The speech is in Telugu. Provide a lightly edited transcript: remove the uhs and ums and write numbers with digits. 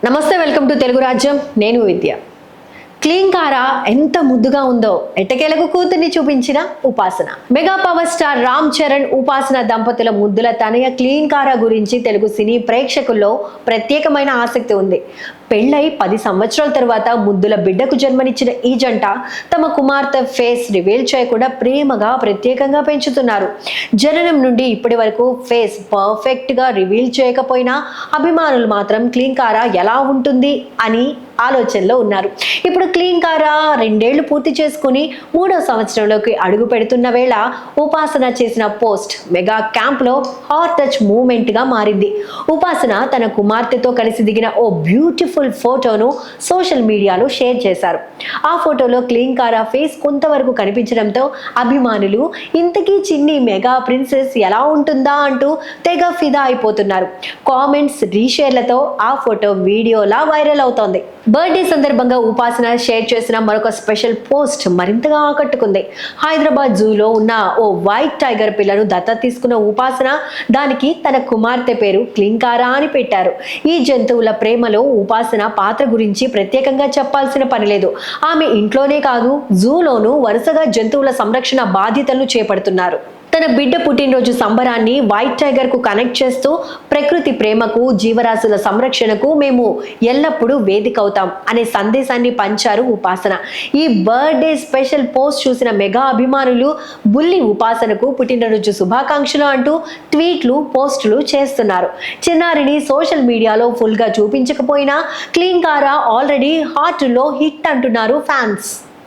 నమస్తే, వెల్కమ్ టు తెలుగు రాజ్యం. నేను విద్య. క్లీంకారా ఎంత ముద్దుగా ఉందో ఎట్టకేలకు కూతుర్ని చూపించిన ఉపాసన. Mega power star Ram Charan, ఉపాసన దంపతుల ముద్దుల తనయ క్లీంకారా గురించి తెలుగు సినీ ప్రేక్షకుల్లో ప్రత్యేకమైన ఆసక్తి ఉంది. పెళ్ళై 10 సంవత్సరాల తర్వాత ముద్దుల బిడ్డకు జన్మనిచ్చిన ఈ జంట తమ కుమార్తె ఫేస్ రివీల్ చేయకుండా ప్రేమగా ప్రత్యేకంగా పెంచుతున్నారు. జననం నుండి ఇప్పటి వరకు ఫేస్ పర్ఫెక్ట్ గా రివీల్ చేయకపోయినా అభిమానులు మాత్రం క్లీంకారా ఎలా ఉంటుంది అని ఆలోచనలో ఉన్నారు. ఇప్పుడు క్లీంకారా 2 ఏళ్లు పూర్తి చేసుకుని 3వ సంవత్సరంలోకి అడుగు పెడుతున్న వేళ ఉపాసన చేసిన పోస్ట్ మెగా క్యాంప్ లో హాట్ టచ్ మూమెంట్ గా మారింది. ఉపాసన తన కుమార్తెతో కలిసి దిగిన ఓ బ్యూటిఫుల్ ఫోటోను సోషల్ మీడియాలో షేర్ చేశారు. ఆ ఫోటోలో క్లీంకారా ఫేస్ కొంతవరకు కనిపించడంతో అభిమానులు ఇంతకీ చిన్ని మెగా ప్రిన్సెస్ ఎలా ఉంటుందా అంటూ తెగ ఫిదా అయిపోతున్నారు. కామెంట్స్, రీషేర్లతో ఆ ఫోటో వీడియోలా వైరల్ అవుతోంది. బర్త్డే సందర్భంగా ఉపాసన షేర్ చేసిన మరొక స్పెషల్ పోస్ట్ మరింతగా ఆకట్టుకుంది. హైదరాబాద్ జూలో ఉన్న ఓ వైట్ టైగర్ పిల్లను దత్తత తీసుకున్న ఉపాసన దానికి తన కుమార్తె పేరు క్లీంకారా అని పెట్టారు. ఈ జంతువుల ప్రేమలో ఉపాసన పాత్ర గురించి ప్రత్యేకంగా చెప్పాల్సిన పని లేదు. ఆమె ఇంట్లోనే కాదు, జూలోనూ వరుసగా జంతువుల సంరక్షణ బాధ్యతలను చేపడుతున్నారు. తన బిడ్డ పుట్టినరోజు సంబరాన్ని వైట్ టైగర్ కు కనెక్ట్ చేస్తూ ప్రకృతి ప్రేమకు, జీవరాశుల సంరక్షణకు మేము ఎల్లప్పుడూ వేదిక అవుతాం అనే సందేశాన్ని పంచారు ఉపాసన. ఈ బర్త్డే స్పెషల్ పోస్ట్ చూసిన మెగా అభిమానులు బుల్లి ఉపాసనకు పుట్టినరోజు శుభాకాంక్షలు అంటూ ట్వీట్లు, పోస్టులు చేస్తున్నారు. చిన్నారిని సోషల్ మీడియాలో ఫుల్ గా చూపించకపోయినా క్లీంకారా ఆల్రెడీ హాట్ లో హిట్ అంటున్నారు ఫ్యాన్స్.